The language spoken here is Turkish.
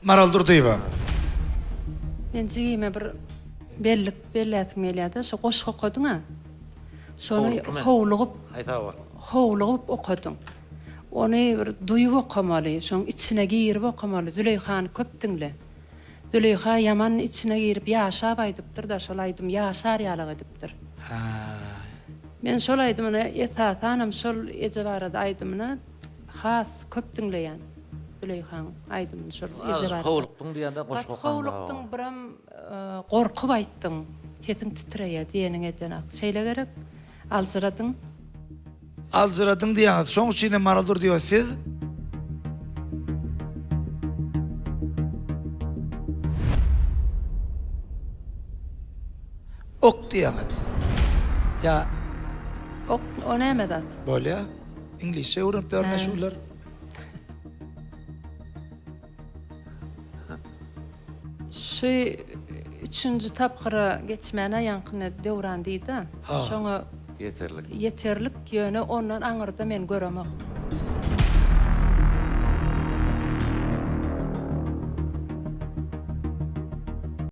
Maral Durdyeva. Men jigime bir bellätim gelýärdi. Şo goşuk okudyň-a. Şonu howlugyp okudyň. Onu bir duýup okamaly, şoň içine girip okamaly. Züleyhany köp diňle. Züleyha yaman içine girip ýaşap aýdypdyr da şol aýdym ýaşar ýalyk edipdir. Men şol aýdymy etatanam şol eje barada aýdymyna has köp diňleýän. Züleyhan aýdymyny şol eje barada. Howlukdyň diýende goşuk okanda. Howlukdyň biram gorkup aýtdyň. Tetiň titreýär diýeniň eden. Şeýle gerek alsyradyň. Alzyradyň diýýär. Şoň üçin Maral Durdyeva siz ok diýär. Ya O näme dat? böyle ya. İngilizce öğrenip öğrenişurlar. Şu üçüncü tapkıra geçmene yankını devran deydi. Ha. Şoňa Yeterlik. yeterlik ýöne ondan aňyrda men göremek.